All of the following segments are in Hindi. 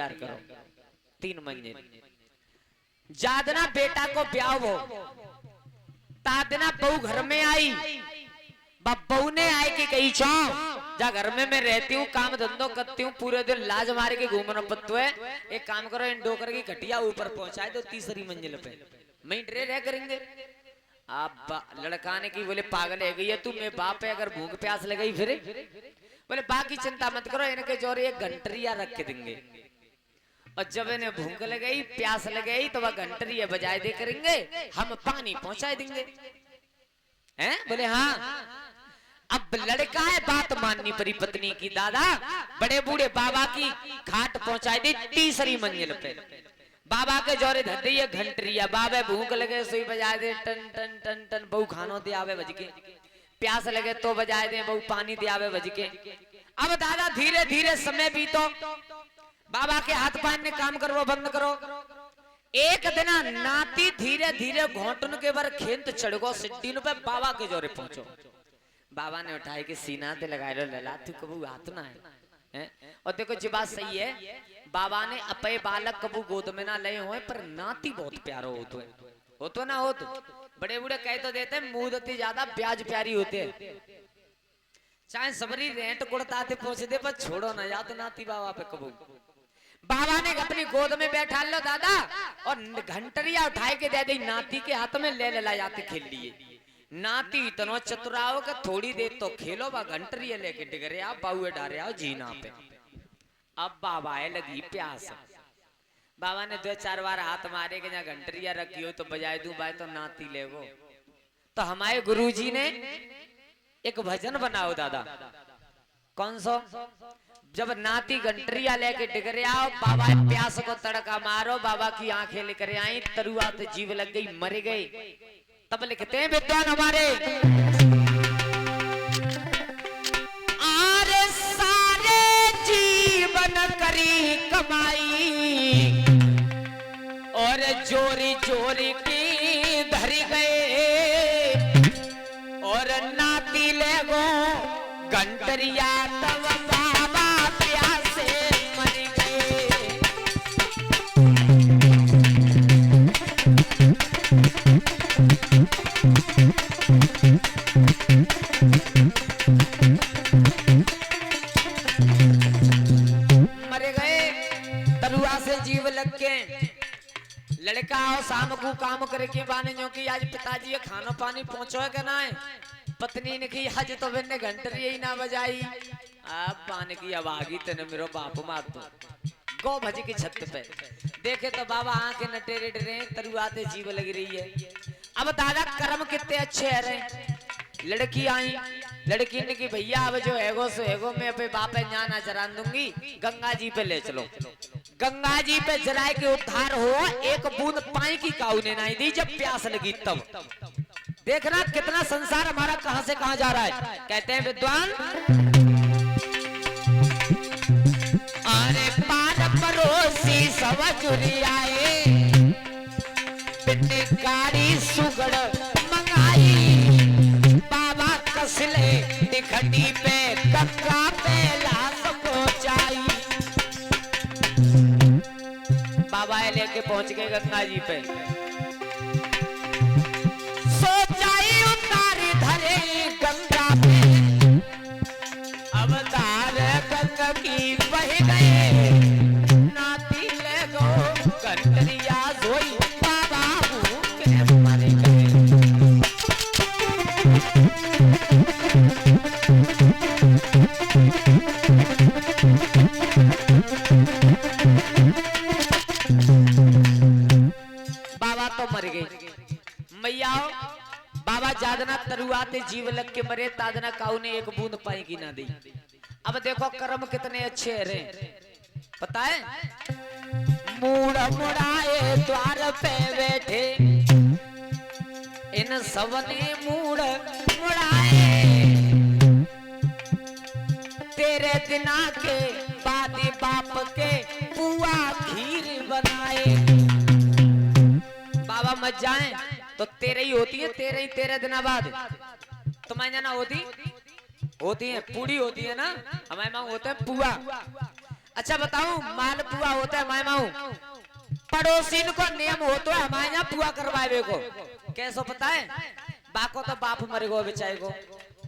तैयार करो 3 मंजिल। जादना बेटा को ब्याह हो, तादना बहू घर में आई, बहू ने आए कि कही छो जा घर में मैं रहती हूँ, काम धंधो करती हूँ, पूरे दिन लाज मार के घूमना पत्तो है। एक काम करो, इन डोकर की घटिया ऊपर पहुंचाए दो 3री मंजिल पे, मैं ड्रे रह करेंगे। आप लड़का ने की बोले पागल है गई है तू, मैं बाप है, अगर भूख प्यास लगई फिर बोले बाकी चिंता मत करो, इनके जोरे एक घंटरिया रख के देंगे, और जब इन्हें भूख लगई प्यास लगई तो वह घंटरिया बजाए दे करेंगे, हम पानी पहुंचाए देंगे। हैं? बोले हाँ। अब लड़का है बात माननी पड़ी पत्नी की। दादा बड़े बूढ़े बाबा की खाट पहुंचाई दी 3री मंजिल पे, बाबा के जोरे धर दी घंटरिया, बाबा भूख लगे सुई बजाए दे टन टन टन टन, बहु खानो दे आवे बज के, प्यास लगे तो बजाए दे, बहु पानी दे आवे बज के। अब दादा धीरे धीरे समय बीतो, बाबा के हाथ पान ने काम करो बंद करो। एक दिन नाती धीरे धीरे घोटन के बार खेत चढ़ गो सिट्टी पे, बाबा के जोरे पहुंचो। बाबा ने उठाए के सीना ते लगाए लो लला तू कबू हाथ ना है। और देखो जी बात सही है, बाबा ने अपे बालक कबू गोद में ना ले हुए, पर नाती बहुत प्यारो हो तो ना हो तो बड़े बूढ़े कह तो देते मुंह ज्यादा ब्याज प्यारी होते है, चाहे सबरी रेंट कुड़ताते पहुंच दे पर छोड़ो ना याद नाती बाबा पे कबू। बाबा ने अपनी गोद में बैठा लो दादा, और घंटरिया उठाए के दे दी नाती के हाथ में, ले जाते खेल लिए। नाती इतना चतुराओ के थोड़ी देर तो खेलो, बा घंटरिया लेके डिग रहा बाउए डारे आओ जीना पे। अब बाबा लगी प्यास, बाबा ने 2-4 बार हाथ मारे के जहाँ घंटरिया रखी हो तो बजाय दूं भाई, तो नाती ले वो। तो हमारे गुरुजी ने एक भजन बनाओ दादा, कौन सो? जब नाती घंटरिया लेके डिग रहा हो, बाबा प्यास को तड़का मारो, बाबा की आंखें लेकर आई, तरुआ तो जीव लग गई, मर गई। तब लिखते हैं विद्वान हमारे, आरे सारे जीवन करी कमाई, और चोरी चोरी की धरी गए, और नाती ले गो घंटरिया, तब बाबा प्यासे मर गए। मर गए तरुआ से जीव लग के। लड़का आओ शाम को काम करके बाने जो कि आज पिताजी खाना पानी पहुंचो के ना है, पत्नी ने की हज तो बिन्ने घंटरी ही ना बजाई, आप पानी की आवागी तेने मेरो बाप मार दो। गौ भज की छत पे देखे तो बाबा आंखें नटेरे डरे, तरुआते जीव लग रही है। अब दादा कर्म कितने अच्छे है रहे। लड़की आई, लड़की ने की भैया अब जो हैगो सो हैगो, मैं अपने बाप जाना जरा दूंगी, गंगा जी पे ले चलो। गंगा जी पे जराए के उद्धार हो, एक बूंद पानी की काऊ ने नहीं दी, जब प्यास लगी तब। देखना कितना संसार हमारा कहां से कहां जा रहा है। कहते हैं विद्वान, अरे पार परोसी सब चुरियाए, पिटकारी सुगड़ मंगाई, बाबा कसले दिखटी पे गंगा पे लाश पहुंचाई। बाबा लेके पहुंच गए गंगा जी पे, सोचाई उतारी धरे गंगा पे, अवतार गंगा की बह गए, नाती ले गो घंटरिया जोई, बाबा भूखे मर गए। बाबा तो मर गए, मैया बाबा जादना तरुआते जीव लग के मरे, तादना काऊ ने एक बूंद पानी की ना दी। अब देखो कर्म कितने अच्छे रहे, पता है? मूड़ मुड़ाए द्वार पे बैठे, इन सबने मूड़ मुड़ाए, तेरे दिना के बाद बाप के पुआ खीर बनाए। बाबा मत जाए तो तेरे ही होती है, तेरे दिना बाद तुम्हारे जाना होती है, पूरी होती है ना, हमारे मांग होता है पुआ। अच्छा बताऊं, मालपुआ होता है मायमाऊ, पड़ोसीन को नियम हो तो हमारे यहाँ पुआ करवावे को कैसो पता है? बाको तो बाप मर गो बेचारे को,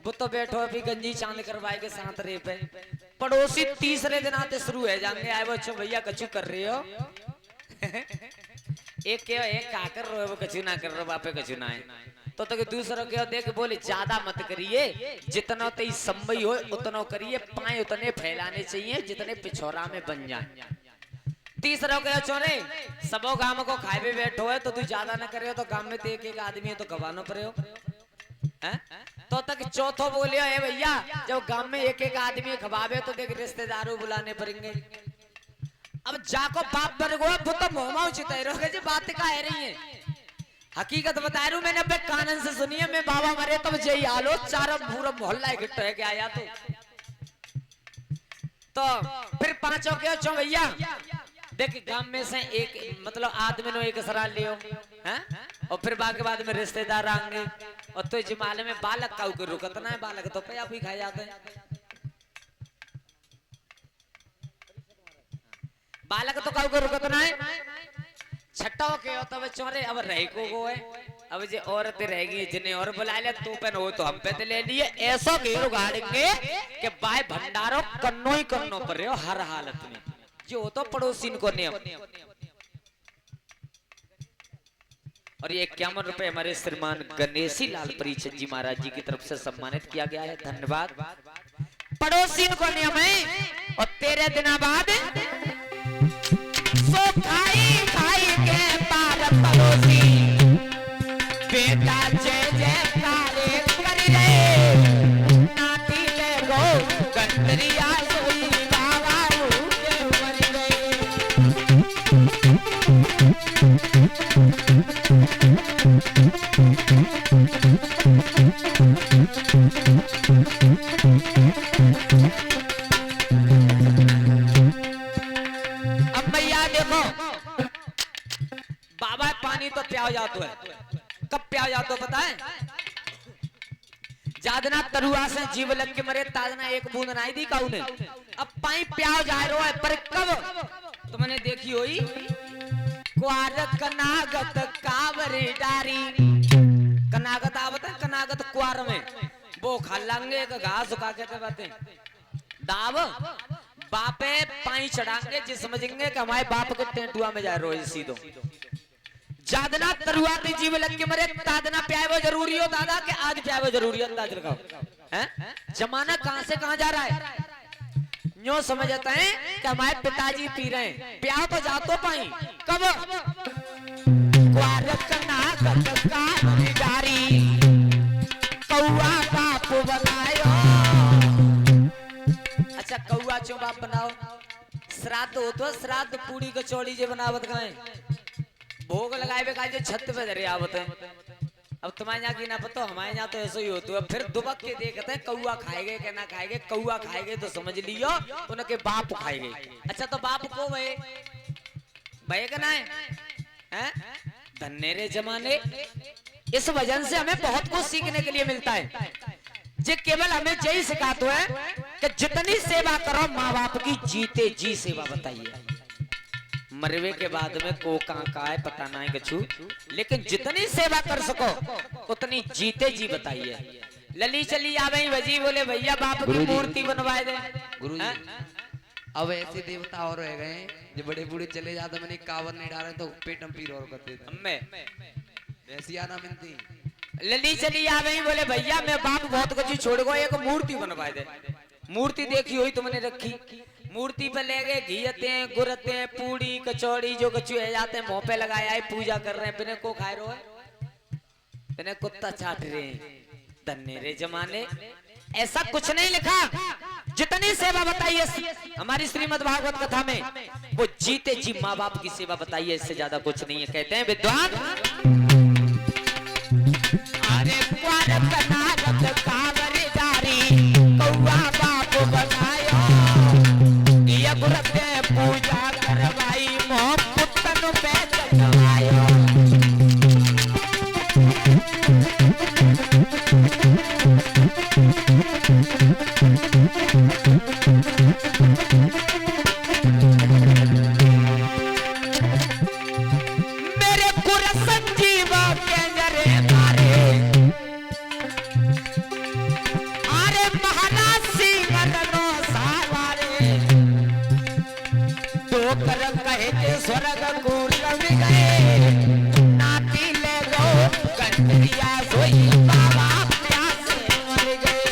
वो तो बैठो अभी गंजी चांद करवाए के साथ रे पे। पड़ोसी तीसरे दिन आते शुरू है जाएंगे, आए वो अच्छा भैया कचू कर रहे हो एक के एक का कर रहे हो, वो कचू ना कर रहे हो, बापे कचू ना है तो दूसरों के देख बोले ज्यादा मत करिए, जितना ते संभव हो उतना करिए, पाए उतने फैलाने चाहिए जितने पिछोरा में बन जाए। तीसरा कहो चोरे सबो गांव को खाए पे बैठो है तो तू ज्यादा ना करे हो, तो गांव में तो एक आदमी है तो गवानो पड़े हो है? तो तक चौथो बोले है भैया जब गांव में एक आदमी खवावे तो देख रिश्तेदारों बुलाने पड़ेंगे। अब जाको बाप बन गो वो तो मोहमाऊ चिताई रहोगे जी, बात का है रही है, हकीकत बता रहा हूं मैंने अपने कानन से सुनी है। मैं बाबा मरे तब जय आलो चारों पूरा मोहल्ला इकट्ठा है के आया तो फिर पांचों के चो भैया देख गांव में से एक मतलब आदमी नो एक सरा लियो हैं, और फिर बाकी बाद में रिश्तेदार आएंगे, और तो जमाले में बालक का ऊपर रुकत ना है, बालक तो पे आप ही खाए जाते हैं, बालक तो का ऊपर रुकत ना है। छठा के हो तब चोरे अब रह को है, अब जे औरतें रहेगी जिन्हें और बुला ले तो पे हो तो हम पे तो ले लिए, ऐसा घेर उगाड़ेंगे कि बाय भंडारो कन्नो ही करनो पर रहे हो हर हालत में, जो तो पड़ोसी को नियम। और ये 51 रुपए हमारे श्रीमान गणेशी लाल परिचंद जी महाराज जी की तरफ से सम्मानित किया गया है, धन्यवाद। पड़ोसी को नियम है, और 13 दिन बाद सो खाई खाई के पार पड़ोसी बेटा जय जयकारे कर रे, नाती ले गो गंदरिया सोई बाबा के मर गए। अब मैया देखो बाबा पानी तो प्याव जातो है, कब प्याव जातो पता है? जादना तरुआ से जीव लग के मरे ताजना एक बूंद नाई दी काऊ ने, अब पाई प्याव जा रो है पर कब तो मैंने देखी होई क्वारत कनागत कावरे डारी, कनागत आवत है, कनागत क्वार में वो खा लांगे का घास सुखा के बातें दाव बापे पाई चढ़ाएंगे जी, समझेंगे कि हमारे बाप के टेंटुआ में जा रो सीधो। जादना तरुआ ते जीव लग के मरे तादना प्यावो जरूरी हो दादा के आज प्यावो जरूरी है, अंदाज लगाओ हैं? जमाना कहां से कहां जा रहा है, यूं समझते हैं कि हमारे पिताजी पी रहे हैं, प्याव तो जातो पाई कब क्वारत कनागत कावरी कौआ बाप बनायो। अच्छा कौआ चो बाप बनाओ, श्राद्ध हो तो श्राद्ध पूरी कचौड़ी जे बनावत गए, भोग लगाए बेकार जो छत पे धरे आवत है। अब तुम्हारे यहाँ की ना पता, हमारे यहाँ तो ऐसा ही होता है। फिर दुबक के देखते हैं कौआ खाएगे क्या ना खाएगे, कौआ खाएगे तो समझ लियो उनके बाप खाएगे। अच्छा तो बाप को भय भय का ना है धन्य रे जमाने। इस वजह से हमें बहुत कुछ सीखने के लिए मिलता है, जे केवल हमें यही सिखाता है कि जितनी सेवा करो माँ बाप की जीते जी सेवा बताइए, मरवे के बाद में को कहां का है पता ना है कछु, लेकिन जितनी सेवा कर सको उतनी जीते जी बताइए। लली चली आ गई वजी बोले भैया बाप की मूर्ति बनवाए दे गुरुजी। अब ऐसे देवता और रह गए जो बड़े बूढ़े चले जाते मैंने कावर नहीं डाले तो पेटम पीर और करते थे, मैं ऐसी आना मिलती। लली चली आ गई बोले भैया मैं बाप बहुत कुछ छोड़ गो, एक मूर्ति बनवाए दे। मूर्ति देखी हुई तुमने रखी, मूर्ति पे ले गए घीते हैं गुरते हैं पूड़ी कचौड़ी जो कछु है जाते हैं, मुंह पे लगाया है पूजा कर रहे हैं, बिने को खाए रो है, बिने कुत्ता चाट रहे हैं। धन्य रे जमाने, ऐसा कुछ नहीं लिखा। जितनी सेवा बताइए हमारी श्रीमद् भागवत कथा में, वो जीते जी माँ बाप की सेवा बताइए, इससे ज्यादा कुछ नहीं है। कहते हैं विद्वान अरे कौआ बाप बनायो, ये गुरते पूजा करवाई मोह पुतन पे चढ़वायो। स्वर्ग कूल में गए नाती ले गो कंजरिया सोई बाबा प्यासे मर गए।